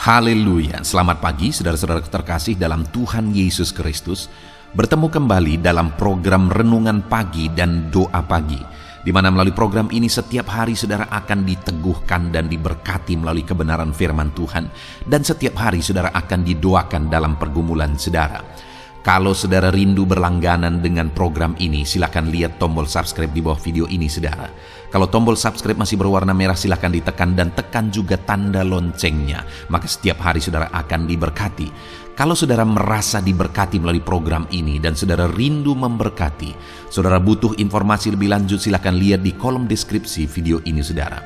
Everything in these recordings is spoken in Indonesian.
Haleluya, selamat pagi saudara-saudara terkasih dalam Tuhan Yesus Kristus. Bertemu kembali dalam program Renungan Pagi dan Doa Pagi, di mana melalui program ini setiap hari saudara akan diteguhkan dan diberkati melalui kebenaran firman Tuhan. Dan setiap hari saudara akan didoakan dalam pergumulan saudara. Kalau saudara rindu berlangganan dengan program ini, silakan lihat tombol subscribe di bawah video ini saudara. Kalau tombol subscribe masih berwarna merah, silakan ditekan dan tekan juga tanda loncengnya. Maka setiap hari saudara akan diberkati. Kalau saudara merasa diberkati melalui program ini dan saudara rindu memberkati, saudara butuh informasi lebih lanjut, silakan lihat di kolom deskripsi video ini saudara.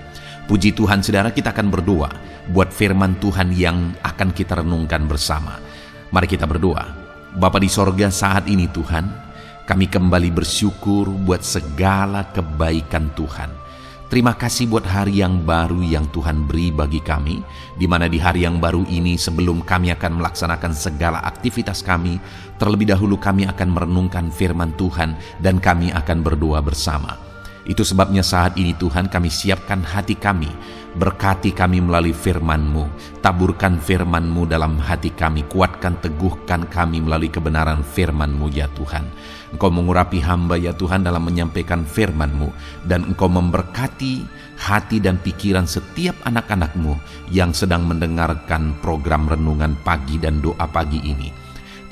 Puji Tuhan saudara, kita akan berdoa buat firman Tuhan yang akan kita renungkan bersama. Mari kita berdoa. Bapa di sorga, saat ini Tuhan, kami kembali bersyukur buat segala kebaikan Tuhan. Terima kasih buat hari yang baru yang Tuhan beri bagi kami, di mana di hari yang baru ini sebelum kami akan melaksanakan segala aktivitas kami, terlebih dahulu kami akan merenungkan firman Tuhan dan kami akan berdoa bersama. Itu sebabnya saat ini Tuhan kami siapkan hati kami, berkati kami melalui firman-Mu, taburkan firman-Mu dalam hati kami, kuatkan teguhkan kami melalui kebenaran firman-Mu ya Tuhan. Engkau mengurapi hamba ya Tuhan dalam menyampaikan firman-Mu, dan Engkau memberkati hati dan pikiran setiap anak-anak-Mu yang sedang mendengarkan program Renungan Pagi dan Doa Pagi ini.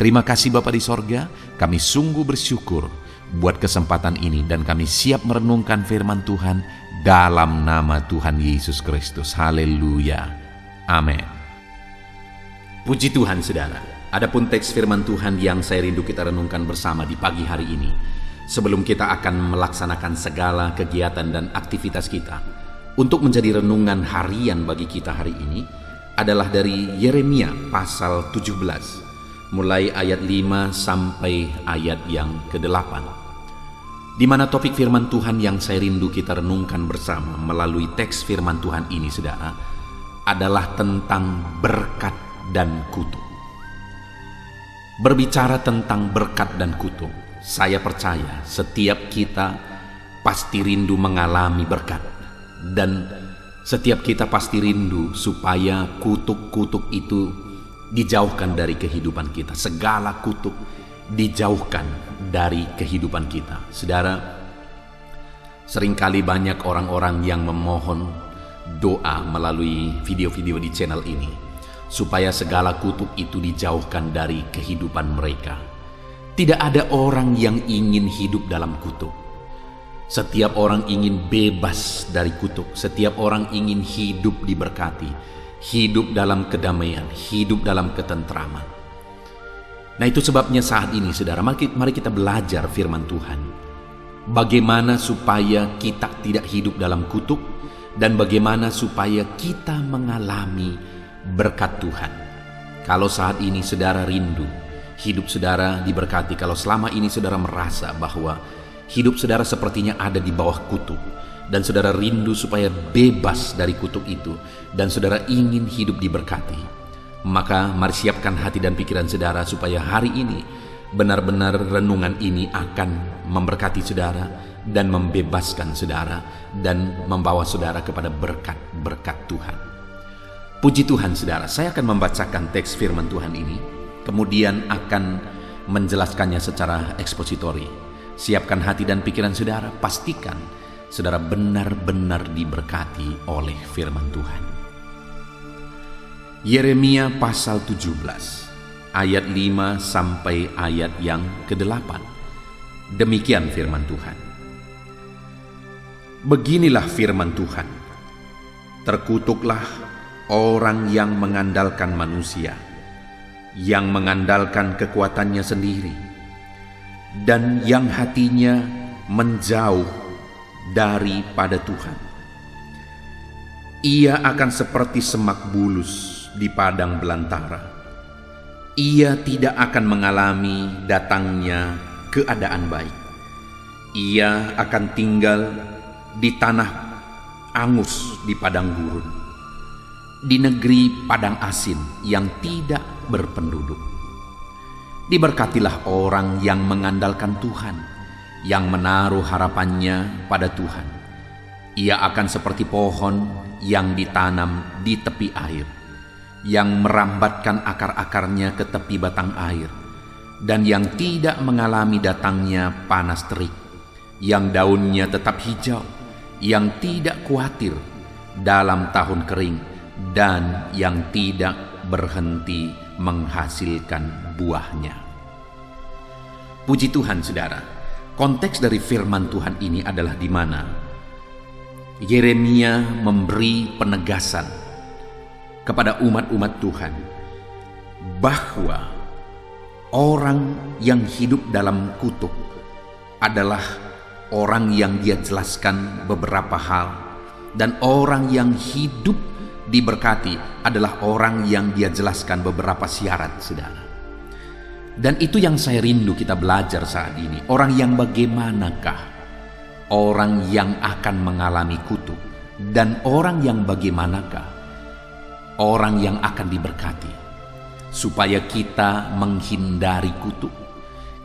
Terima kasih Bapa di sorga, kami sungguh bersyukur buat kesempatan ini dan kami siap merenungkan firman Tuhan dalam nama Tuhan Yesus Kristus. Haleluya. Amin. Puji Tuhan saudara. Adapun teks firman Tuhan yang saya rindu kita renungkan bersama di pagi hari ini, sebelum kita akan melaksanakan segala kegiatan dan aktivitas kita untuk menjadi renungan harian bagi kita hari ini, adalah dari Yeremia pasal 17 mulai ayat 5 sampai ayat yang ke-8, di mana topik firman Tuhan yang saya rindu kita renungkan bersama melalui teks firman Tuhan ini saudara adalah tentang berkat dan kutuk. Berbicara tentang berkat dan kutuk, saya percaya setiap kita pasti rindu mengalami berkat, dan setiap kita pasti rindu supaya kutuk-kutuk itu dijauhkan dari kehidupan kita. Segala kutuk dijauhkan dari kehidupan kita. Saudara, seringkali banyak orang-orang yang memohon doa melalui video-video di channel ini supaya segala kutuk itu dijauhkan dari kehidupan mereka. Tidak ada orang yang ingin hidup dalam kutuk. Setiap orang ingin bebas dari kutuk. Setiap orang ingin hidup diberkati, hidup dalam kedamaian, hidup dalam ketentraman. Nah, itu sebabnya saat ini saudara, mari kita belajar firman Tuhan. Bagaimana supaya kita tidak hidup dalam kutuk, dan bagaimana supaya kita mengalami berkat Tuhan. Kalau saat ini saudara rindu hidup saudara diberkati, kalau selama ini saudara merasa bahwa hidup saudara sepertinya ada di bawah kutuk, dan saudara rindu supaya bebas dari kutuk itu, dan saudara ingin hidup diberkati, maka mari siapkan hati dan pikiran saudara supaya hari ini benar-benar renungan ini akan memberkati saudara dan membebaskan saudara dan membawa saudara kepada berkat-berkat Tuhan. Puji Tuhan saudara, saya akan membacakan teks firman Tuhan ini, kemudian akan menjelaskannya secara ekspositori. Siapkan hati dan pikiran saudara, pastikan saudara benar-benar diberkati oleh firman Tuhan. Yeremia pasal 17 ayat 5 sampai ayat yang ke-8. Demikian firman Tuhan. Beginilah firman Tuhan. Terkutuklah orang yang mengandalkan manusia, yang mengandalkan kekuatannya sendiri, dan yang hatinya menjauh daripada Tuhan. Ia akan seperti semak bulus di padang belantara. Ia tidak akan mengalami datangnya keadaan baik. Ia akan tinggal di tanah angus di padang gurun, di negeri padang asin yang tidak berpenduduk. Diberkatilah orang yang mengandalkan Tuhan, yang menaruh harapannya pada Tuhan. Ia akan seperti pohon yang ditanam di tepi air, yang merambatkan akar-akarnya ke tepi batang air, dan yang tidak mengalami datangnya panas terik, yang daunnya tetap hijau, yang tidak khawatir dalam tahun kering, dan yang tidak berhenti menghasilkan buahnya. Puji Tuhan, saudara. Konteks dari firman Tuhan ini adalah di mana Yeremia memberi penegasan kepada umat-umat Tuhan bahwa orang yang hidup dalam kutuk adalah orang yang dia jelaskan beberapa hal, dan orang yang hidup diberkati adalah orang yang dia jelaskan beberapa syarat, saudara. Dan itu yang saya rindu kita belajar saat ini. Orang yang bagaimanakah orang yang akan mengalami kutuk, dan orang yang bagaimanakah orang yang akan diberkati, supaya kita menghindari kutuk,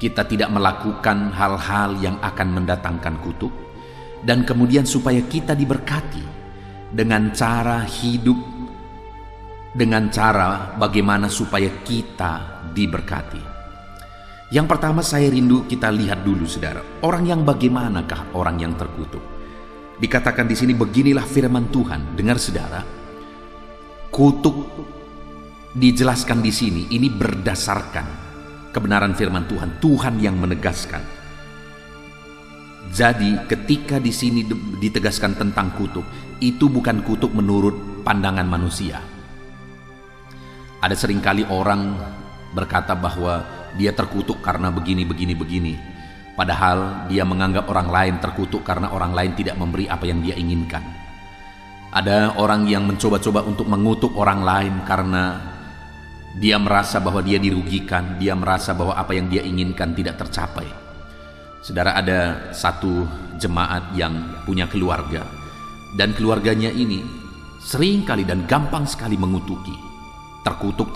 kita tidak melakukan hal-hal yang akan mendatangkan kutuk, dan kemudian supaya kita diberkati dengan cara hidup, dengan cara bagaimana supaya kita diberkati. Yang pertama saya rindu kita lihat dulu, saudara, orang yang bagaimanakah orang yang terkutuk. Dikatakan di sini, beginilah firman Tuhan. Dengar, saudara, kutuk dijelaskan di sini ini berdasarkan kebenaran firman Tuhan. Tuhan yang menegaskan. Jadi ketika di sini ditegaskan tentang kutuk, itu bukan kutuk menurut pandangan manusia. Ada seringkali orang berkata bahwa dia terkutuk karena begini. Padahal dia menganggap orang lain terkutuk karena orang lain tidak memberi apa yang dia inginkan. Ada orang yang mencoba-coba untuk mengutuk orang lain karena dia merasa bahwa dia dirugikan, dia merasa bahwa apa yang dia inginkan tidak tercapai. Saudara, ada satu jemaat yang punya keluarga, dan keluarganya ini sering kali dan gampang sekali mengutuki. Terkutuk.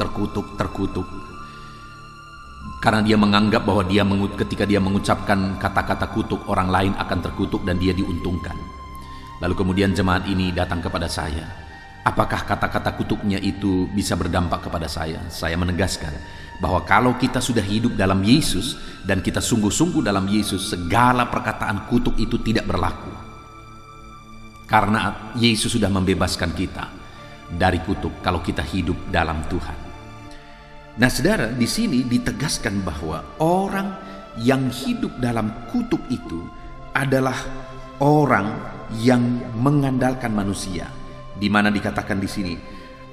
Karena dia menganggap bahwa ketika dia mengucapkan kata-kata kutuk, orang lain akan terkutuk dan dia diuntungkan. Lalu kemudian jemaat ini datang kepada saya. Apakah kata-kata kutuknya itu bisa berdampak kepada saya? Saya menegaskan bahwa kalau kita sudah hidup dalam Yesus dan kita sungguh-sungguh dalam Yesus, segala perkataan kutuk itu tidak berlaku. Karena Yesus sudah membebaskan kita dari kutuk kalau kita hidup dalam Tuhan. Nah, saudara, di sini ditegaskan bahwa orang yang hidup dalam kutuk itu adalah orang yang mengandalkan manusia. Di mana dikatakan di sini,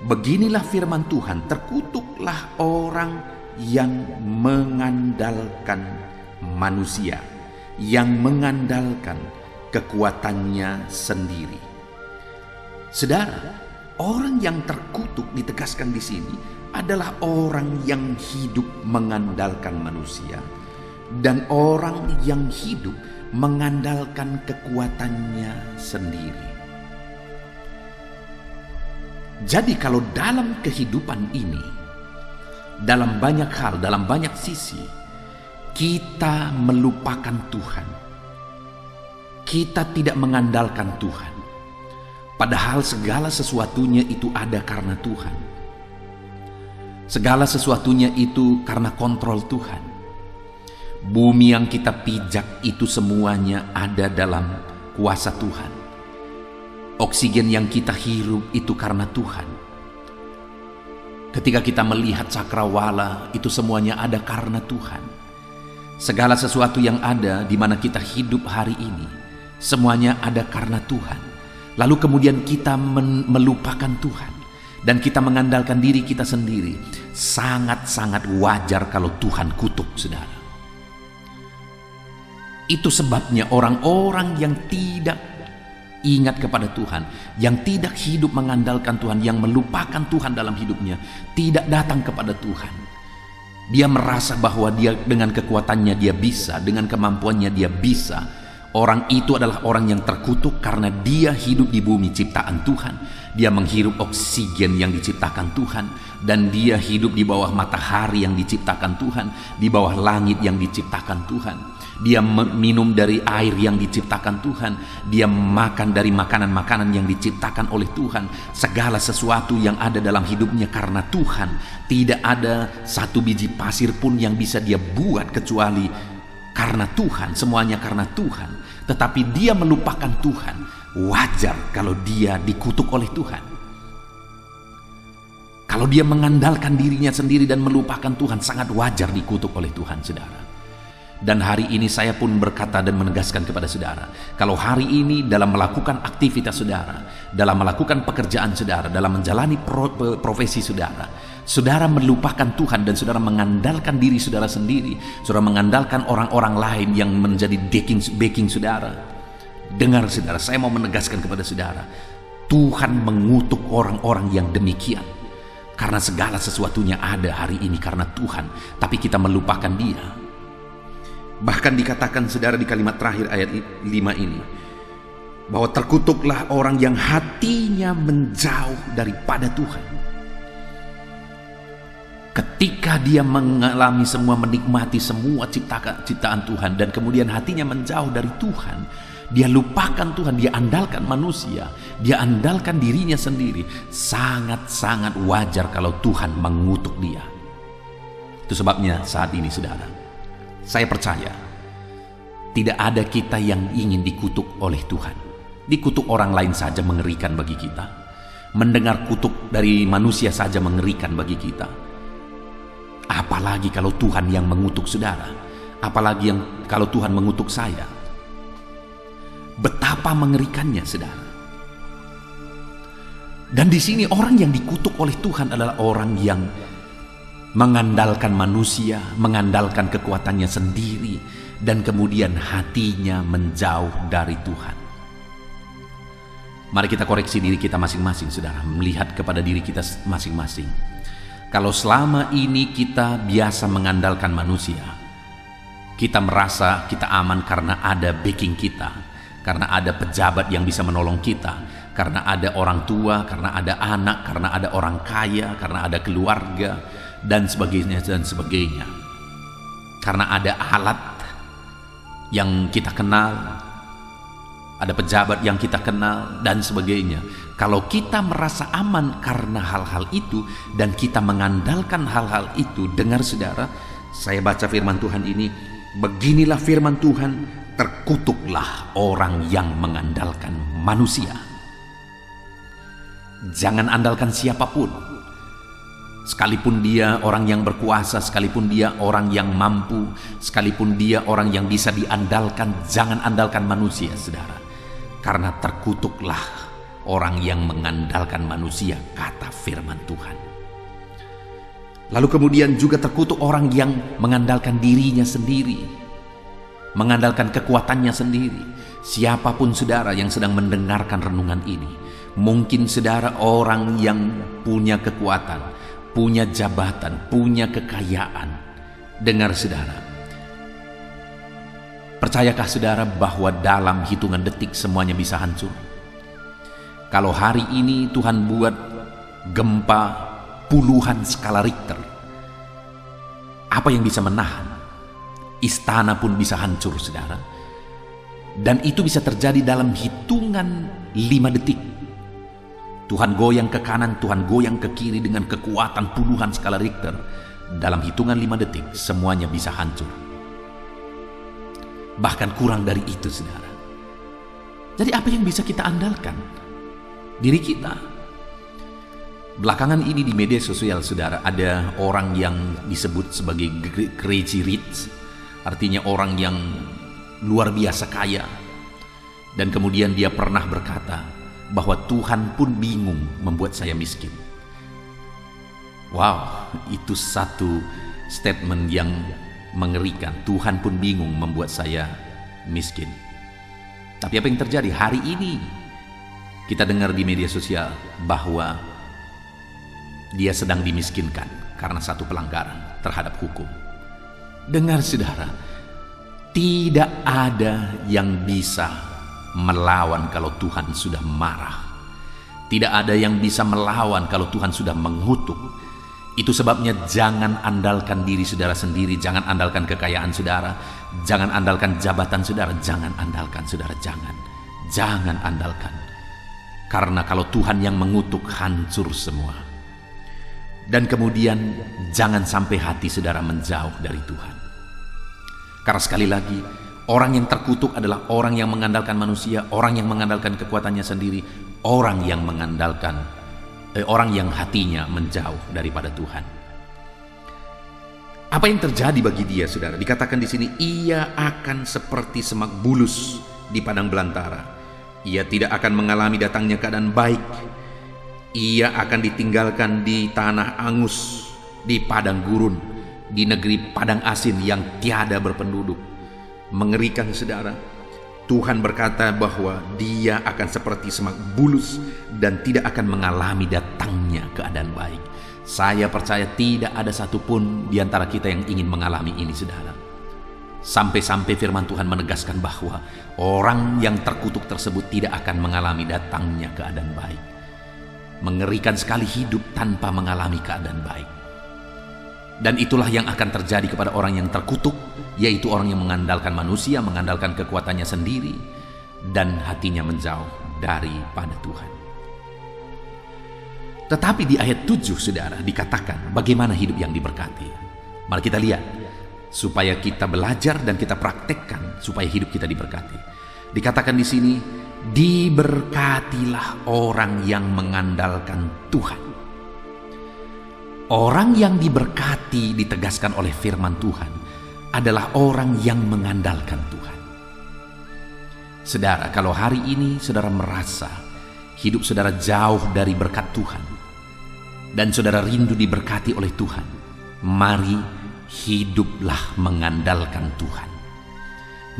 beginilah firman Tuhan, terkutuklah orang yang mengandalkan manusia, yang mengandalkan kekuatannya sendiri. Saudara, orang yang terkutuk ditegaskan di sini adalah orang yang hidup mengandalkan manusia, dan orang yang hidup mengandalkan kekuatannya sendiri. Jadi kalau dalam kehidupan ini, dalam banyak hal, dalam banyak sisi, kita melupakan Tuhan, kita tidak mengandalkan Tuhan, padahal segala sesuatunya itu ada karena Tuhan. Segala sesuatunya itu karena kontrol Tuhan. Bumi yang kita pijak itu semuanya ada dalam kuasa Tuhan. Oksigen yang kita hirup itu karena Tuhan. Ketika kita melihat cakrawala, itu semuanya ada karena Tuhan. Segala sesuatu yang ada di mana kita hidup hari ini, semuanya ada karena Tuhan. Lalu kemudian kita melupakan Tuhan dan kita mengandalkan diri kita sendiri. Sangat-sangat wajar kalau Tuhan kutuk, saudara. Itu sebabnya orang-orang yang tidak ingat kepada Tuhan, yang tidak hidup mengandalkan Tuhan, yang melupakan Tuhan dalam hidupnya, tidak datang kepada Tuhan. Dia merasa bahwa dia dengan kekuatannya dia bisa, dengan kemampuannya dia bisa Orang itu adalah orang yang terkutuk karena dia hidup di bumi ciptaan Tuhan. Dia menghirup oksigen yang diciptakan Tuhan, dan dia hidup di bawah matahari yang diciptakan Tuhan, di bawah langit yang diciptakan Tuhan. Dia minum dari air yang diciptakan Tuhan. Dia makan dari makanan-makanan yang diciptakan oleh Tuhan. Segala sesuatu yang ada dalam hidupnya karena Tuhan. Tidak ada satu biji pasir pun yang bisa dia buat kecuali karena Tuhan. Semuanya karena Tuhan. Tetapi dia melupakan Tuhan. Wajar kalau dia dikutuk oleh Tuhan. Kalau dia mengandalkan dirinya sendiri dan melupakan Tuhan, sangat wajar dikutuk oleh Tuhan, saudara. Dan hari ini saya pun berkata dan menegaskan kepada saudara, kalau hari ini dalam melakukan aktivitas saudara, dalam melakukan pekerjaan saudara, dalam menjalani profesi saudara, saudara melupakan Tuhan dan saudara mengandalkan diri saudara sendiri, saudara mengandalkan orang-orang lain yang menjadi backing saudara. Dengar saudara, saya mau menegaskan kepada saudara, Tuhan mengutuk orang-orang yang demikian. Karena segala sesuatunya ada hari ini karena Tuhan, tapi kita melupakan Dia. Bahkan dikatakan saudara di kalimat terakhir ayat 5 ini, bahwa terkutuklah orang yang hatinya menjauh daripada Tuhan. Ketika dia mengalami semua, menikmati semua ciptaan Tuhan, dan kemudian hatinya menjauh dari Tuhan, dia lupakan Tuhan, dia andalkan manusia, dia andalkan dirinya sendiri. Sangat-sangat wajar kalau Tuhan mengutuk dia. Itu sebabnya saat ini saudara, saya percaya tidak ada kita yang ingin dikutuk oleh Tuhan. Dikutuk orang lain saja mengerikan bagi kita. Mendengar kutuk dari manusia saja mengerikan bagi kita. Apalagi kalau Tuhan yang mengutuk saudara. Apalagi kalau Tuhan mengutuk saya. Betapa mengerikannya saudara. Dan di sini orang yang dikutuk oleh Tuhan adalah orang yang mengandalkan manusia, mengandalkan kekuatannya sendiri, dan kemudian hatinya menjauh dari Tuhan. Mari kita koreksi diri kita masing-masing saudara, melihat kepada diri kita masing-masing. Kalau selama ini kita biasa mengandalkan manusia, kita merasa kita aman karena ada backing kita, karena ada pejabat yang bisa menolong kita, karena ada orang tua, karena ada anak, karena ada orang kaya, karena ada keluarga, dan sebagainya dan sebagainya. Karena ada alat yang kita kenal, ada pejabat yang kita kenal, dan sebagainya. Kalau kita merasa aman karena hal-hal itu dan kita mengandalkan hal-hal itu, dengar saudara, saya baca firman Tuhan ini, beginilah firman Tuhan, terkutuklah orang yang mengandalkan manusia. Jangan andalkan siapapun. Sekalipun dia orang yang berkuasa, sekalipun dia orang yang mampu, sekalipun dia orang yang bisa diandalkan, jangan andalkan manusia, saudara. Karena terkutuklah orang yang mengandalkan manusia, kata firman Tuhan. Lalu kemudian juga terkutuk orang yang mengandalkan dirinya sendiri, mengandalkan kekuatannya sendiri. Siapapun saudara yang sedang mendengarkan renungan ini, mungkin saudara orang yang punya kekuatan, punya jabatan, punya kekayaan. Dengar saudara, percayakah saudara bahwa dalam hitungan detik semuanya bisa hancur? Kalau hari ini Tuhan buat gempa puluhan skala Richter, apa yang bisa menahan? Istana pun bisa hancur saudara. Dan itu bisa terjadi dalam hitungan 5 detik. Tuhan goyang ke kanan, Tuhan goyang ke kiri dengan kekuatan puluhan skala Richter. Dalam hitungan 5 detik semuanya bisa hancur. Bahkan kurang dari itu saudara. Jadi apa yang bisa kita andalkan? Diri kita. Belakangan ini di media sosial saudara, ada orang yang disebut sebagai crazy rich. Artinya orang yang luar biasa kaya. Dan kemudian dia pernah berkata bahwa Tuhan pun bingung membuat saya miskin. Wow, itu satu statement yang mengerikan. Tuhan pun bingung membuat saya miskin. Tapi apa yang terjadi hari ini? Kita dengar di media sosial bahwa dia sedang dimiskinkan karena satu pelanggaran terhadap hukum. Dengar saudara, Tidak ada yang bisa melawan kalau Tuhan sudah marah. Tidak ada yang bisa melawan kalau Tuhan sudah mengutuk. Itu sebabnya jangan andalkan diri saudara sendiri, jangan andalkan kekayaan saudara, jangan andalkan jabatan saudara, jangan andalkan saudara, jangan andalkan. Karena kalau Tuhan yang mengutuk, hancur semua. Dan kemudian jangan sampai hati saudara menjauh dari Tuhan. Karena sekali lagi, orang yang terkutuk adalah orang yang mengandalkan manusia, orang yang mengandalkan kekuatannya sendiri, orang yang hatinya menjauh daripada Tuhan. Apa yang terjadi bagi dia, saudara? Dikatakan di sini, ia akan seperti semak bulus di padang belantara. Ia tidak akan mengalami datangnya keadaan baik. Ia akan ditinggalkan di tanah angus, di padang gurun, di negeri padang asin yang tiada berpenduduk. Mengerikan, saudara. Tuhan berkata bahwa dia akan seperti semak bulus dan tidak akan mengalami datangnya keadaan baik. Saya percaya tidak ada satupun di antara kita yang ingin mengalami ini, saudara. Sampai-sampai firman Tuhan menegaskan bahwa orang yang terkutuk tersebut tidak akan mengalami datangnya keadaan baik. Mengerikan sekali hidup tanpa mengalami keadaan baik. Dan itulah yang akan terjadi kepada orang yang terkutuk, yaitu orang yang mengandalkan manusia, mengandalkan kekuatannya sendiri, dan hatinya menjauh daripada Tuhan. Tetapi di ayat 7, saudara, dikatakan bagaimana hidup yang diberkati. Mari kita lihat, supaya kita belajar dan kita praktekkan, supaya hidup kita diberkati. Dikatakan di sini, diberkatilah orang yang mengandalkan Tuhan. Orang yang diberkati, ditegaskan oleh firman Tuhan, adalah orang yang mengandalkan Tuhan. Saudara, kalau hari ini saudara merasa hidup saudara jauh dari berkat Tuhan, dan saudara rindu diberkati oleh Tuhan, mari hiduplah mengandalkan Tuhan.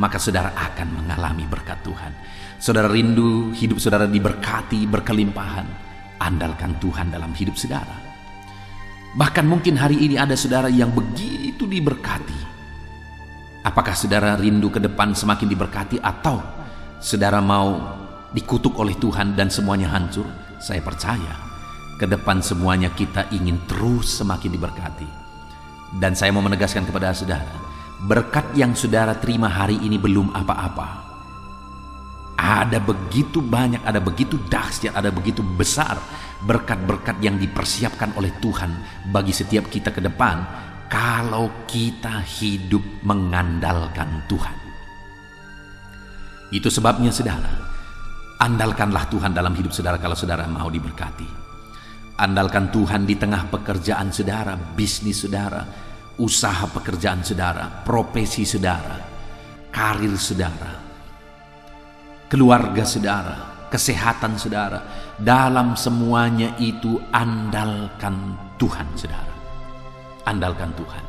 Maka saudara akan mengalami berkat Tuhan. Saudara rindu hidup saudara diberkati, berkelimpahan, andalkan Tuhan dalam hidup saudara. Bahkan mungkin hari ini ada saudara yang begitu diberkati. Apakah saudara rindu ke depan semakin diberkati, atau saudara mau dikutuk oleh Tuhan dan semuanya hancur? Saya percaya ke depan semuanya kita ingin terus semakin diberkati. Dan saya mau menegaskan kepada saudara, berkat yang saudara terima hari ini belum apa-apa. Ada begitu banyak, ada begitu dahsyat, ada begitu besar berkat-berkat yang dipersiapkan oleh Tuhan bagi setiap kita ke depan kalau kita hidup mengandalkan Tuhan. Itu sebabnya, saudara, andalkanlah Tuhan dalam hidup saudara kalau saudara mau diberkati. Andalkan Tuhan di tengah pekerjaan saudara, bisnis saudara, usaha pekerjaan saudara, profesi saudara, karir saudara, keluarga saudara, kesehatan saudara. Dalam semuanya itu andalkan Tuhan, saudara. Andalkan Tuhan.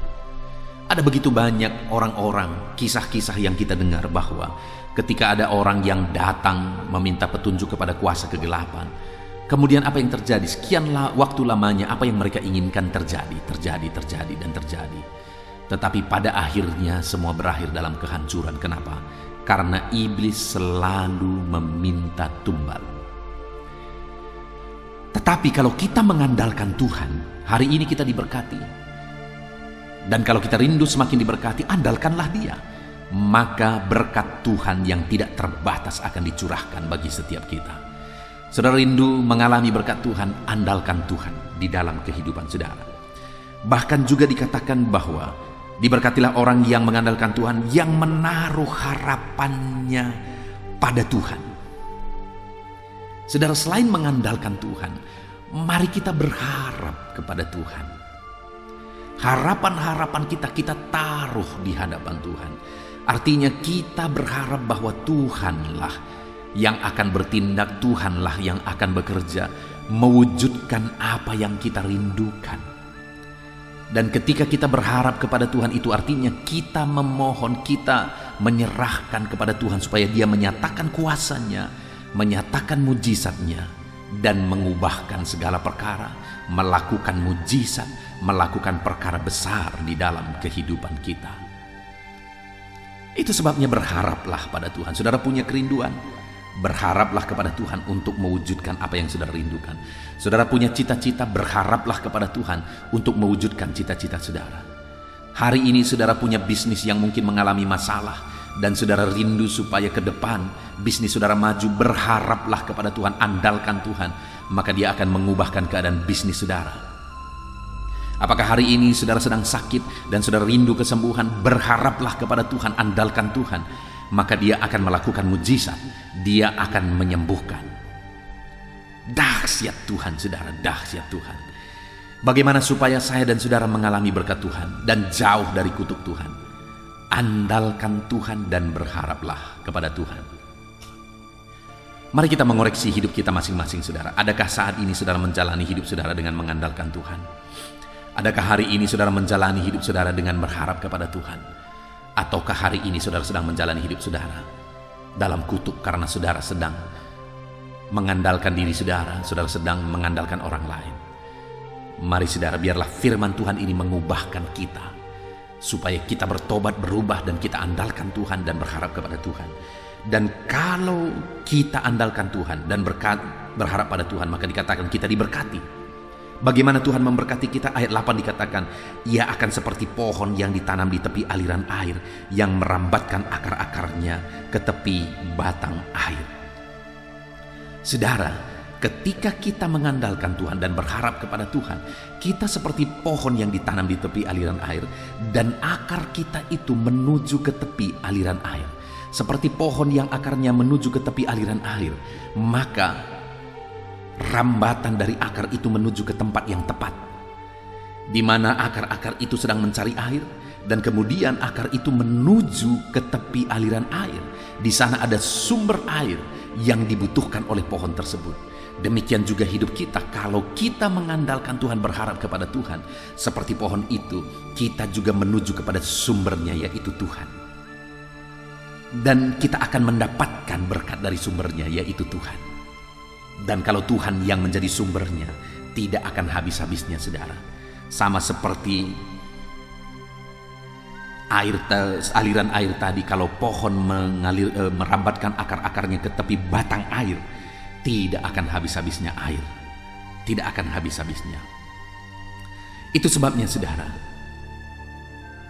Ada begitu banyak orang-orang, kisah-kisah yang kita dengar bahwa ketika ada orang yang datang meminta petunjuk kepada kuasa kegelapan, kemudian apa yang terjadi? Sekianlah waktu lamanya apa yang mereka inginkan terjadi. Tetapi pada akhirnya semua berakhir dalam kehancuran. Kenapa? Karena iblis selalu meminta tumbal. Tetapi kalau kita mengandalkan Tuhan, hari ini kita diberkati. Dan kalau kita rindu semakin diberkati, andalkanlah Dia. Maka berkat Tuhan yang tidak terbatas akan dicurahkan bagi setiap kita. Saudara rindu mengalami berkat Tuhan, andalkan Tuhan di dalam kehidupan saudara. Bahkan juga dikatakan bahwa diberkatilah orang yang mengandalkan Tuhan, yang menaruh harapannya pada Tuhan. Saudara, selain mengandalkan Tuhan, mari kita berharap kepada Tuhan. Harapan-harapan kita taruh di hadapan Tuhan. Artinya kita berharap bahwa Tuhanlah yang akan bertindak, Tuhanlah yang akan bekerja, mewujudkan apa yang kita rindukan. Dan ketika kita berharap kepada Tuhan, itu artinya kita memohon, kita menyerahkan kepada Tuhan supaya Dia menyatakan kuasanya, menyatakan mujizatnya, dan mengubahkan segala perkara, melakukan mujizat, melakukan perkara besar di dalam kehidupan kita. Itu sebabnya berharaplah pada Tuhan. Saudara punya kerinduan, berharaplah kepada Tuhan untuk mewujudkan apa yang saudara rindukan. Saudara punya cita-cita, berharaplah kepada Tuhan untuk mewujudkan cita-cita saudara. Hari ini saudara punya bisnis yang mungkin mengalami masalah, dan saudara rindu supaya ke depan bisnis saudara maju, berharaplah kepada Tuhan, andalkan Tuhan, maka Dia akan mengubahkan keadaan bisnis saudara. Apakah hari ini saudara sedang sakit dan saudara rindu kesembuhan, berharaplah kepada Tuhan, andalkan Tuhan, maka Dia akan melakukan mujizat, Dia akan menyembuhkan. Dahsyat Tuhan saudara, dahsyat Tuhan. Bagaimana supaya saya dan saudara mengalami berkat Tuhan dan jauh dari kutuk Tuhan? Andalkan Tuhan dan berharaplah kepada Tuhan. Mari kita mengoreksi hidup kita masing-masing saudara. Adakah saat ini saudara menjalani hidup saudara dengan mengandalkan Tuhan? Adakah hari ini saudara menjalani hidup saudara dengan berharap kepada Tuhan? Ataukah hari ini saudara sedang menjalani hidup saudara dalam kutuk karena saudara sedang mengandalkan diri saudara, saudara sedang mengandalkan orang lain? Mari saudara, biarlah firman Tuhan ini mengubahkan kita, supaya kita bertobat, berubah, dan kita andalkan Tuhan dan berharap kepada Tuhan. Dan kalau kita andalkan Tuhan dan berharap pada Tuhan, maka dikatakan kita diberkati. Bagaimana Tuhan memberkati kita? Ayat 8 dikatakan, Ia akan seperti pohon yang ditanam di tepi aliran air, yang merambatkan akar-akarnya ke tepi batang air. Saudara, ketika kita mengandalkan Tuhan dan berharap kepada Tuhan, kita seperti pohon yang ditanam di tepi aliran air, dan akar kita itu menuju ke tepi aliran air. Seperti pohon yang akarnya menuju ke tepi aliran air, maka rambatan dari akar itu menuju ke tempat yang tepat, di mana akar-akar itu sedang mencari air, dan kemudian akar itu menuju ke tepi aliran air. Di sana ada sumber air yang dibutuhkan oleh pohon tersebut. Demikian juga hidup kita, kalau kita mengandalkan Tuhan, berharap kepada Tuhan, seperti pohon itu, kita juga menuju kepada sumbernya, yaitu Tuhan. Dan kita akan mendapatkan berkat dari sumbernya, yaitu Tuhan. Dan kalau Tuhan yang menjadi sumbernya, tidak akan habis-habisnya saudara. Sama seperti aliran air tadi, kalau pohon merambatkan akar-akarnya ke tepi batang air, tidak akan habis-habisnya air, tidak akan habis-habisnya. Itu sebabnya saudara,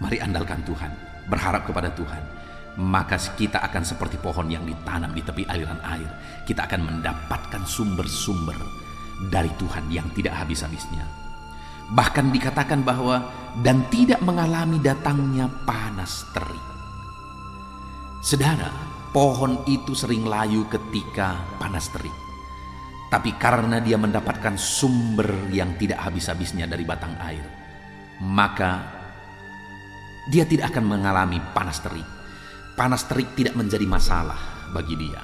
mari andalkan Tuhan, berharap kepada Tuhan, maka kita akan seperti pohon yang ditanam di tepi aliran air. Kita akan mendapatkan sumber-sumber dari Tuhan yang tidak habis-habisnya. Bahkan dikatakan bahwa dan tidak mengalami datangnya panas terik. Saudara, pohon itu sering layu ketika panas terik. Tapi karena dia mendapatkan sumber yang tidak habis-habisnya dari batang air, maka dia tidak akan mengalami panas terik. Panas terik tidak menjadi masalah bagi dia.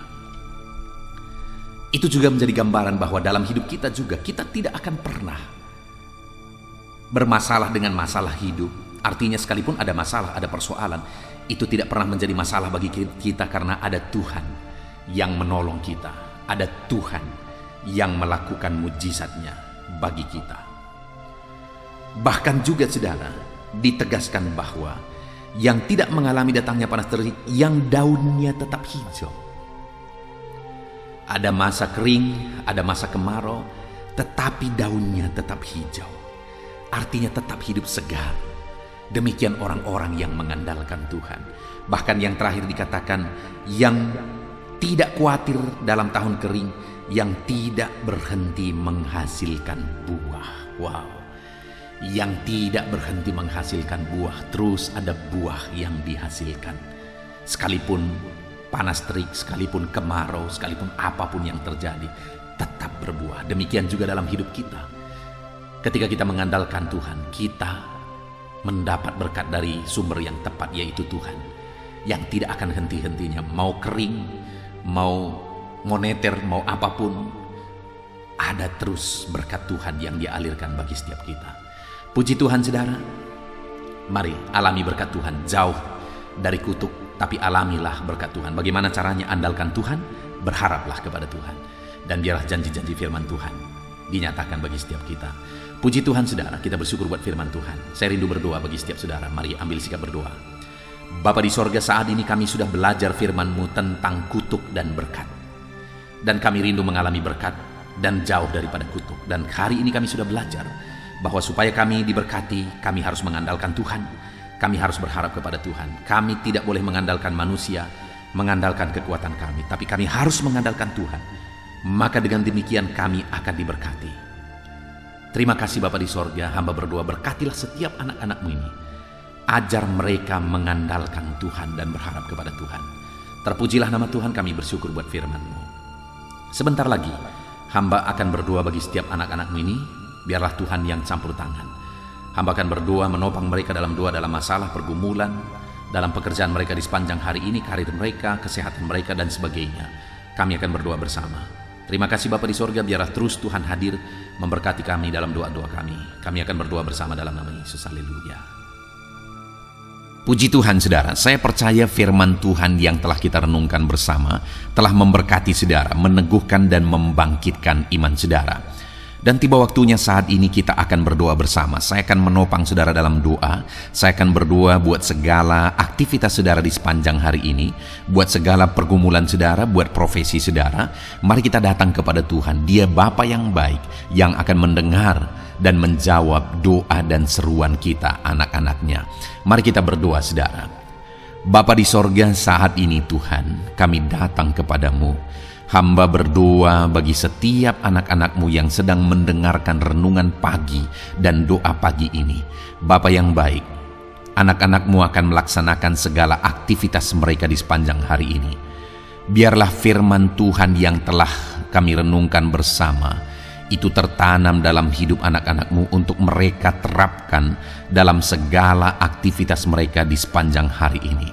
Itu juga menjadi gambaran bahwa dalam hidup kita juga, kita tidak akan pernah bermasalah dengan masalah hidup. Artinya sekalipun ada masalah, ada persoalan, itu tidak pernah menjadi masalah bagi kita karena ada Tuhan yang menolong kita. Ada Tuhan yang melakukan mujizatnya bagi kita. Bahkan juga saudara, ditegaskan bahwa yang tidak mengalami datangnya panas terik, yang daunnya tetap hijau. Ada masa kering, ada masa kemarau, tetapi daunnya tetap hijau. Artinya tetap hidup segar. Demikian orang-orang yang mengandalkan Tuhan. Bahkan yang terakhir dikatakan, yang tidak khawatir dalam tahun kering, yang tidak berhenti menghasilkan buah. Wow. Yang tidak berhenti menghasilkan buah, terus ada buah yang dihasilkan. Sekalipun panas terik, sekalipun kemarau, sekalipun apapun yang terjadi, tetap berbuah. Demikian juga dalam hidup kita. Ketika kita mengandalkan Tuhan, kita mendapat berkat dari sumber yang tepat, yaitu Tuhan, yang tidak akan henti-hentinya. Mau kering, mau moneter, mau apapun, ada terus berkat Tuhan yang Dia alirkan bagi setiap kita. Puji Tuhan saudara. Mari alami berkat Tuhan, jauh dari kutuk, tapi alamilah berkat Tuhan. Bagaimana caranya? Andalkan Tuhan, berharaplah kepada Tuhan, dan biarlah janji-janji firman Tuhan dinyatakan bagi setiap kita. Puji Tuhan saudara, kita bersyukur buat firman Tuhan. Saya rindu berdoa bagi setiap saudara. Mari ambil sikap berdoa. Bapa di sorga, saat ini kami sudah belajar firman-Mu tentang kutuk dan berkat. Dan kami rindu mengalami berkat dan jauh daripada kutuk. Dan hari ini kami sudah belajar bahwa supaya kami diberkati, kami harus mengandalkan Tuhan. Kami harus berharap kepada Tuhan. Kami tidak boleh mengandalkan manusia, mengandalkan kekuatan kami, tapi kami harus mengandalkan Tuhan. Maka dengan demikian kami akan diberkati. Terima kasih Bapa di sorga, hamba berdoa berkatilah setiap anak-anak-Mu ini. Ajar mereka mengandalkan Tuhan dan berharap kepada Tuhan. Terpujilah nama Tuhan, kami bersyukur buat firman-Mu. Sebentar lagi, hamba akan berdoa bagi setiap anak-anak-Mu ini, biarlah Tuhan yang campur tangan. Hamba akan berdoa menopang mereka dalam doa, dalam masalah, pergumulan, dalam pekerjaan mereka di sepanjang hari ini, karir mereka, kesehatan mereka, dan sebagainya. Kami akan berdoa bersama. Terima kasih Bapa di sorga, biarlah terus Tuhan hadir memberkati kami dalam doa-doa kami. Kami akan berdoa bersama dalam nama Yesus. Haleluya. Puji Tuhan saudara, saya percaya firman Tuhan yang telah kita renungkan bersama telah memberkati saudara, meneguhkan dan membangkitkan iman saudara. Dan tiba waktunya saat ini kita akan berdoa bersama. Saya akan menopang saudara dalam doa. Saya akan berdoa buat segala aktivitas saudara di sepanjang hari ini, buat segala pergumulan saudara, buat profesi saudara. Mari kita datang kepada Tuhan. Dia Bapa yang baik, yang akan mendengar dan menjawab doa dan seruan kita, anak-anaknya. Mari kita berdoa saudara. Bapa di sorga, saat ini Tuhan, kami datang kepadamu. Hamba berdoa bagi setiap anak-anak-Mu yang sedang mendengarkan renungan pagi dan doa pagi ini. Bapa yang baik, anak-anak-Mu akan melaksanakan segala aktivitas mereka di sepanjang hari ini. Biarlah firman Tuhan yang telah kami renungkan bersama itu tertanam dalam hidup anak-anak-Mu untuk mereka terapkan dalam segala aktivitas mereka di sepanjang hari ini.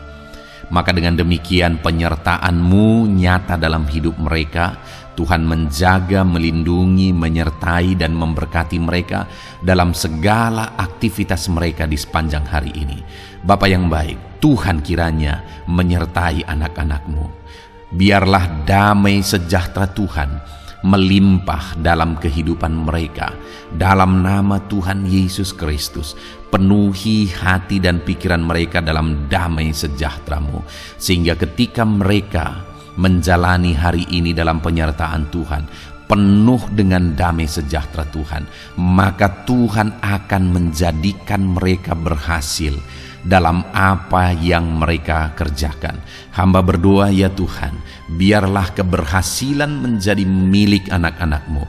Maka dengan demikian penyertaan-Mu nyata dalam hidup mereka. Tuhan menjaga, melindungi, menyertai dan memberkati mereka dalam segala aktivitas mereka di sepanjang hari ini. Bapa yang baik, Tuhan kiranya menyertai anak-anak-Mu. Biarlah damai sejahtera Tuhan melimpah dalam kehidupan mereka. Dalam nama Tuhan Yesus Kristus, penuhi hati dan pikiran mereka dalam damai sejahtera-Mu, sehingga ketika mereka menjalani hari ini dalam penyertaan Tuhan, penuh dengan damai sejahtera Tuhan, maka Tuhan akan menjadikan mereka berhasil dalam apa yang mereka kerjakan. Hamba berdoa ya Tuhan, biarlah keberhasilan menjadi milik anak-anak-Mu.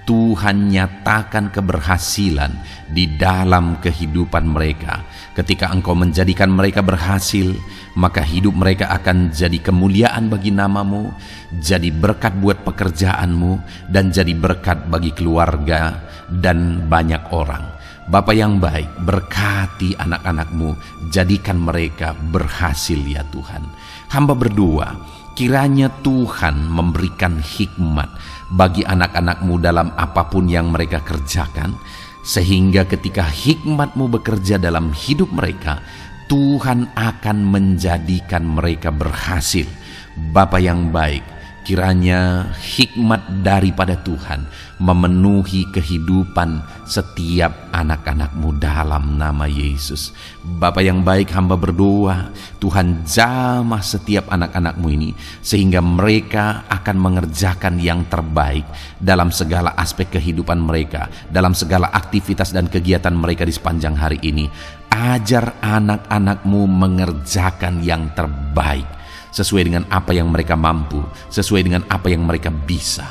Tuhan nyatakan keberhasilan di dalam kehidupan mereka. Ketika Engkau menjadikan mereka berhasil, maka hidup mereka akan jadi kemuliaan bagi nama-Mu, jadi berkat buat pekerjaan-Mu, dan jadi berkat bagi keluarga dan banyak orang. Bapa yang baik, berkati anak-anak-Mu, jadikan mereka berhasil ya Tuhan. Hamba berdoa, kiranya Tuhan memberikan hikmat bagi anak-anak-Mu dalam apapun yang mereka kerjakan, sehingga ketika hikmat-Mu bekerja dalam hidup mereka, Tuhan akan menjadikan mereka berhasil. Bapa yang baik, kiranya hikmat daripada Tuhan memenuhi kehidupan setiap anak-anak-Mu dalam nama Yesus. Bapa yang baik, hamba berdoa Tuhan jamah setiap anak-anak-Mu ini, sehingga mereka akan mengerjakan yang terbaik dalam segala aspek kehidupan mereka, dalam segala aktivitas dan kegiatan mereka di sepanjang hari ini. Ajar anak-anak-Mu mengerjakan yang terbaik sesuai dengan apa yang mereka mampu, sesuai dengan apa yang mereka bisa.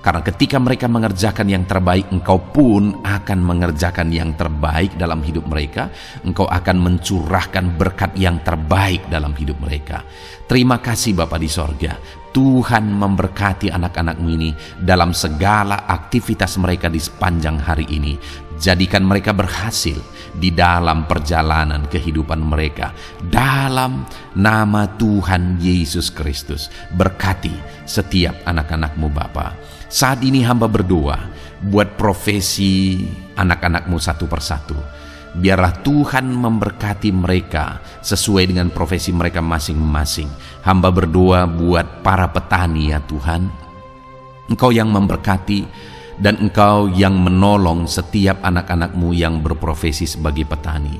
Karena ketika mereka mengerjakan yang terbaik, Engkau pun akan mengerjakan yang terbaik dalam hidup mereka. Engkau akan mencurahkan berkat yang terbaik dalam hidup mereka. Terima kasih Bapa di sorga. Tuhan memberkati anak-anak-Mu ini dalam segala aktivitas mereka di sepanjang hari ini. Jadikan mereka berhasil di dalam perjalanan kehidupan mereka. Dalam nama Tuhan Yesus Kristus, berkati setiap anak-anak-Mu Bapa. Saat ini hamba berdoa buat profesi anak-anak-Mu satu persatu. Biarlah Tuhan memberkati mereka sesuai dengan profesi mereka masing-masing. Hamba berdoa buat para petani ya Tuhan. Engkau yang memberkati dan Engkau yang menolong setiap anak-anak-Mu yang berprofesi sebagai petani.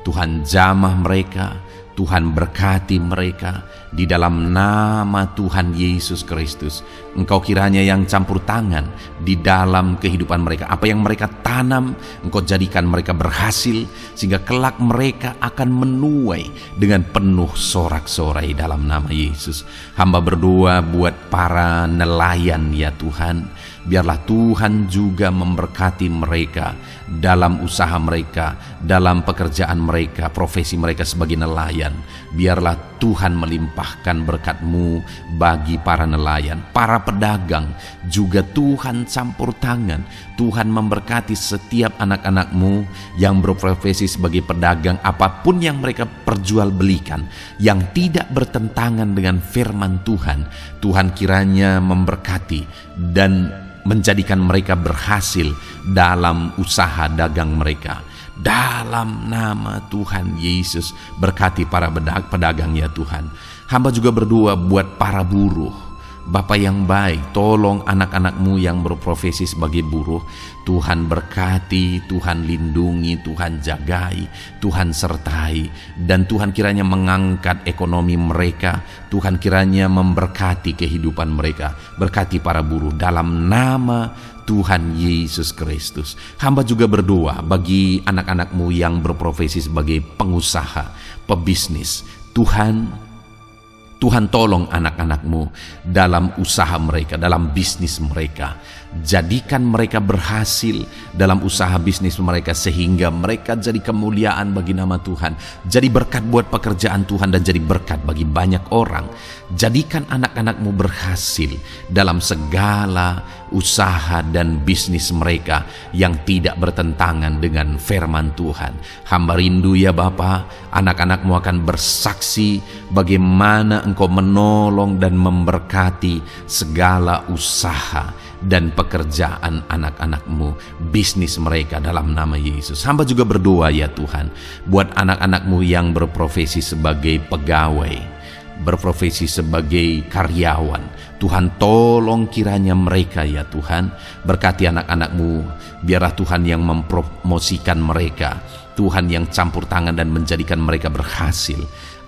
Tuhan jamah mereka, Tuhan berkati mereka di dalam nama Tuhan Yesus Kristus. Engkau kiranya yang campur tangan di dalam kehidupan mereka. Apa yang mereka tanam, Engkau jadikan mereka berhasil, sehingga kelak mereka akan menuai dengan penuh sorak-sorai dalam nama Yesus. Hamba berdoa buat para nelayan ya Tuhan. Biarlah Tuhan juga memberkati mereka dalam usaha mereka, dalam pekerjaan mereka, profesi mereka sebagai nelayan. Biarlah Tuhan melimpahkan berkat-Mu bagi para nelayan, para pedagang juga Tuhan campur tangan. Tuhan memberkati setiap anak-anak-Mu yang berprofesi sebagai pedagang, apapun yang mereka perjualbelikan yang tidak bertentangan dengan firman Tuhan. Tuhan kiranya memberkati dan menjadikan mereka berhasil dalam usaha dagang mereka. Dalam nama Tuhan Yesus, berkati para pedagang ya Tuhan. Hamba juga berdoa buat para buruh. Bapa yang baik, tolong anak-anak-Mu yang berprofesi sebagai buruh. Tuhan berkati, Tuhan lindungi, Tuhan jagai, Tuhan sertai. Dan Tuhan kiranya mengangkat ekonomi mereka. Tuhan kiranya memberkati kehidupan mereka. Berkati para buruh dalam nama Tuhan Yesus Kristus. Hamba juga berdoa bagi anak-anak-Mu yang berprofesi sebagai pengusaha, pebisnis. Tuhan tolong anak-anak-Mu dalam usaha mereka, dalam bisnis mereka. Jadikan mereka berhasil dalam usaha bisnis mereka, sehingga mereka jadi kemuliaan bagi nama Tuhan. Jadi berkat buat pekerjaan Tuhan dan jadi berkat bagi banyak orang. Jadikan anak-anak-Mu berhasil dalam segala usaha dan bisnis mereka yang tidak bertentangan dengan firman Tuhan. Hamba rindu ya Bapa, anak-anak-Mu akan bersaksi bagaimana Engkau menolong dan memberkati segala usaha dan pekerjaan anak-anak-Mu, bisnis mereka dalam nama Yesus. Hamba juga berdoa ya Tuhan buat anak-anak-Mu yang berprofesi sebagai pegawai, berprofesi sebagai karyawan. Tuhan tolong kiranya mereka ya Tuhan, berkati anak-anak-Mu. Biarlah Tuhan yang mempromosikan mereka, Tuhan yang campur tangan dan menjadikan mereka berhasil.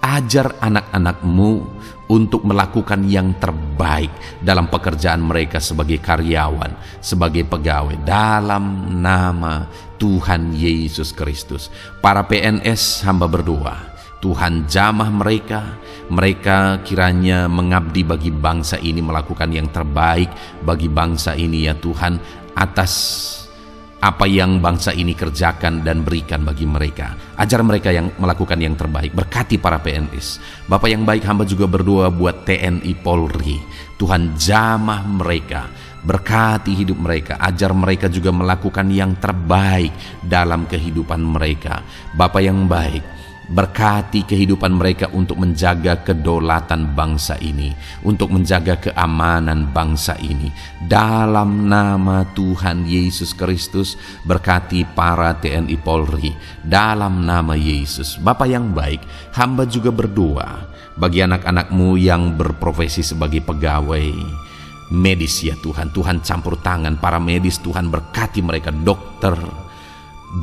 Ajar anak-anak-Mu untuk melakukan yang terbaik dalam pekerjaan mereka sebagai karyawan, sebagai pegawai, dalam nama Tuhan Yesus Kristus. Para PNS hamba berdoa, Tuhan jamah mereka kiranya mengabdi bagi bangsa ini, melakukan yang terbaik bagi bangsa ini ya Tuhan, atas apa yang bangsa ini kerjakan dan berikan bagi mereka. Ajar mereka yang melakukan yang terbaik. Berkati para PNS. Bapak yang baik, hamba juga berdoa buat TNI Polri. Tuhan jamah mereka, berkati hidup mereka, ajar mereka juga melakukan yang terbaik dalam kehidupan mereka. Bapak yang baik, berkati kehidupan mereka untuk menjaga kedaulatan bangsa ini, untuk menjaga keamanan bangsa ini. Dalam nama Tuhan Yesus Kristus, berkati para TNI Polri dalam nama Yesus. Bapa yang baik, hamba juga berdoa bagi anak-anak-Mu yang berprofesi sebagai pegawai medis ya Tuhan. Tuhan campur tangan para medis, Tuhan berkati mereka, dokter,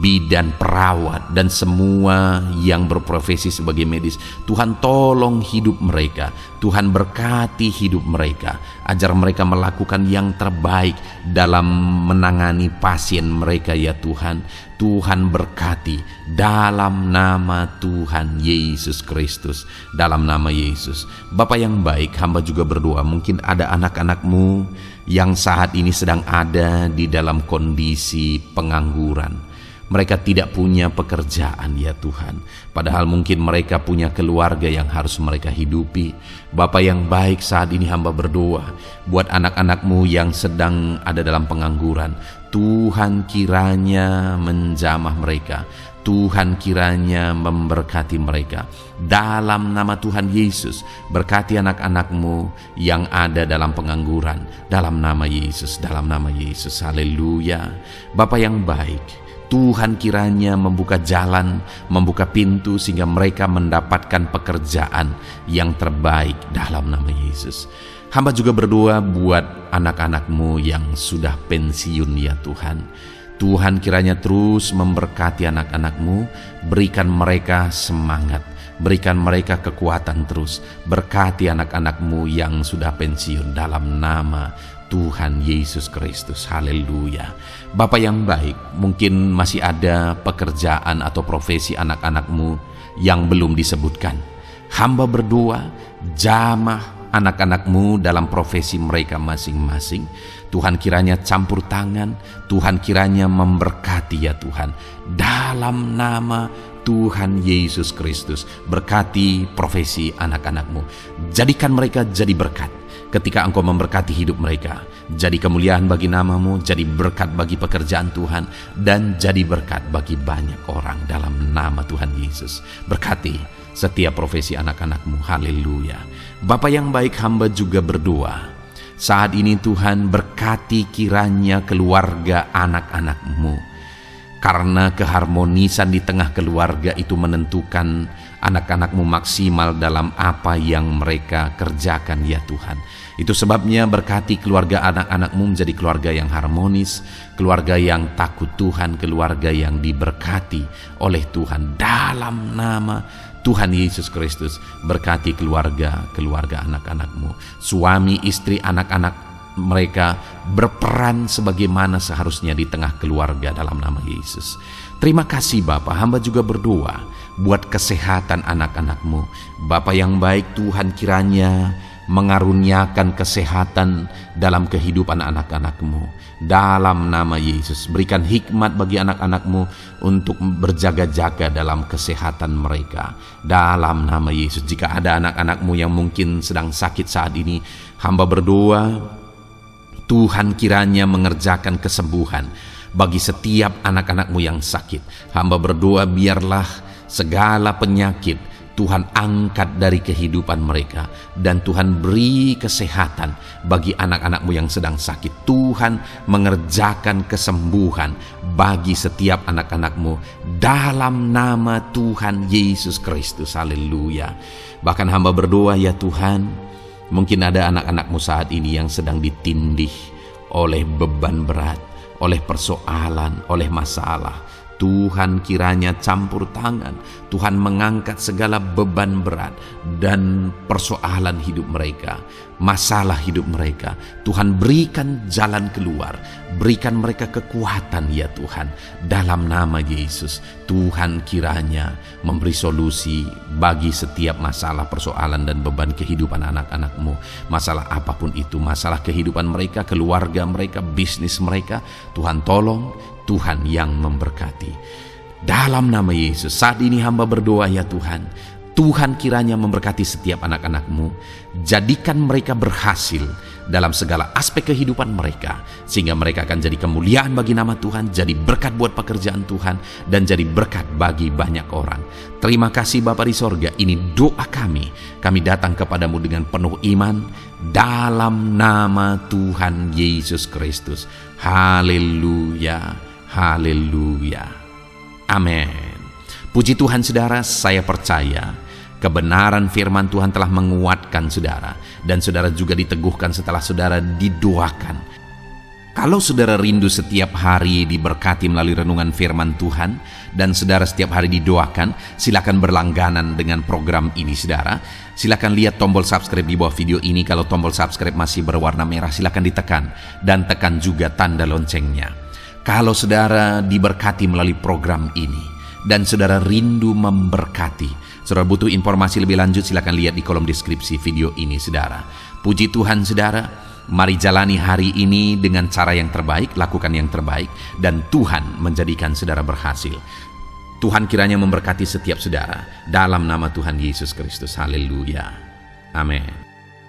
bidan, perawat, dan semua yang berprofesi sebagai medis. Tuhan tolong hidup mereka, Tuhan berkati hidup mereka, ajar mereka melakukan yang terbaik dalam menangani pasien mereka ya Tuhan. Tuhan berkati dalam nama Tuhan Yesus Kristus, dalam nama Yesus. Bapa yang baik, hamba juga berdoa, mungkin ada anak-anak-Mu yang saat ini sedang ada di dalam kondisi pengangguran. Mereka tidak punya pekerjaan ya Tuhan, padahal mungkin mereka punya keluarga yang harus mereka hidupi. Bapa yang baik, saat ini hamba berdoa buat anak-anak-Mu yang sedang ada dalam pengangguran. Tuhan kiranya menjamah mereka, Tuhan kiranya memberkati mereka. Dalam nama Tuhan Yesus, berkati anak-anak-Mu yang ada dalam pengangguran, dalam nama Yesus, dalam nama Yesus. Haleluya. Bapa yang baik, Tuhan kiranya membuka jalan, membuka pintu sehingga mereka mendapatkan pekerjaan yang terbaik dalam nama Yesus. Hamba juga berdoa buat anak-anak-Mu yang sudah pensiun ya Tuhan. Tuhan kiranya terus memberkati anak-anak-Mu, berikan mereka semangat, Berikan mereka kekuatan terus. Berkati anak-anak-Mu yang sudah pensiun dalam nama Tuhan Yesus Kristus. Haleluya. Bapa yang baik, mungkin masih ada pekerjaan atau profesi anak-anak-Mu yang belum disebutkan. Hamba berdoa, jamah anak-anak-Mu dalam profesi mereka masing-masing. Tuhan kiranya campur tangan, Tuhan kiranya memberkati ya Tuhan. Dalam nama Tuhan Yesus Kristus, berkati profesi anak-anak-Mu. Jadikan mereka jadi berkat ketika Engkau memberkati hidup mereka. Jadi kemuliaan bagi nama-Mu, jadi berkat bagi pekerjaan Tuhan, dan jadi berkat bagi banyak orang dalam nama Tuhan Yesus. Berkati setiap profesi anak-anak-Mu. Haleluya. Bapa yang baik, hamba juga berdoa. Saat ini Tuhan, berkati kiranya keluarga anak-anak-Mu. Karena keharmonisan di tengah keluarga itu menentukan anak-anak-Mu maksimal dalam apa yang mereka kerjakan ya Tuhan. Itu sebabnya berkati keluarga anak-anak-Mu menjadi keluarga yang harmonis, keluarga yang takut Tuhan, keluarga yang diberkati oleh Tuhan. Dalam nama Tuhan Yesus Kristus, berkati keluarga anak-anak-Mu. Suami, istri, anak-anak mereka berperan sebagaimana seharusnya di tengah keluarga dalam nama Yesus. Terima kasih Bapa, hamba juga berdoa buat kesehatan anak-anak-Mu. Bapa yang baik, Tuhan kiranya mengaruniakan kesehatan dalam kehidupan anak-anak-Mu. Dalam nama Yesus, berikan hikmat bagi anak-anak-Mu untuk berjaga-jaga dalam kesehatan mereka. Dalam nama Yesus, jika ada anak-anak-Mu yang mungkin sedang sakit saat ini, hamba berdoa Tuhan kiranya mengerjakan kesembuhan bagi setiap anak-anak-Mu yang sakit. Hamba berdoa biarlah segala penyakit Tuhan angkat dari kehidupan mereka, dan Tuhan beri kesehatan bagi anak-anak-Mu yang sedang sakit. Tuhan mengerjakan kesembuhan bagi setiap anak-anak-Mu dalam nama Tuhan Yesus Kristus. Haleluya. Bahkan hamba berdoa ya Tuhan, mungkin ada anak-anak-Mu saat ini yang sedang ditindih oleh beban berat, oleh persoalan, oleh masalah. Tuhan kiranya campur tangan, Tuhan mengangkat segala beban berat dan persoalan hidup mereka, masalah hidup mereka. Tuhan berikan jalan keluar, berikan mereka kekuatan ya Tuhan. Dalam nama Yesus, Tuhan kiranya memberi solusi bagi setiap masalah, persoalan dan beban kehidupan anak-anak-Mu. Masalah apapun itu, masalah kehidupan mereka, keluarga mereka, bisnis mereka, Tuhan tolong, Tuhan yang memberkati. Dalam nama Yesus, saat ini hamba berdoa ya Tuhan, Tuhan kiranya memberkati setiap anak-anak-Mu. Jadikan mereka berhasil dalam segala aspek kehidupan mereka, sehingga mereka akan jadi kemuliaan bagi nama Tuhan, jadi berkat buat pekerjaan Tuhan, dan jadi berkat bagi banyak orang. Terima kasih Bapa di sorga, ini doa kami. Kami datang kepadamu dengan penuh iman, dalam nama Tuhan Yesus Kristus. Haleluya. Haleluya. Amin. Puji Tuhan saudara, saya percaya kebenaran firman Tuhan telah menguatkan saudara, dan saudara juga diteguhkan setelah saudara didoakan. Kalau saudara rindu setiap hari diberkati melalui renungan firman Tuhan, dan saudara setiap hari didoakan, silakan berlangganan dengan program ini saudara. Silakan lihat tombol subscribe di bawah video ini. Kalau tombol subscribe masih berwarna merah, silakan ditekan, dan tekan juga tanda loncengnya. Kalau saudara diberkati melalui program ini dan saudara rindu memberkati, saudara butuh informasi lebih lanjut, silakan lihat di kolom deskripsi video ini saudara. Puji Tuhan saudara, mari jalani hari ini dengan cara yang terbaik, lakukan yang terbaik, dan Tuhan menjadikan saudara berhasil. Tuhan kiranya memberkati setiap saudara dalam nama Tuhan Yesus Kristus. Haleluya. Amin.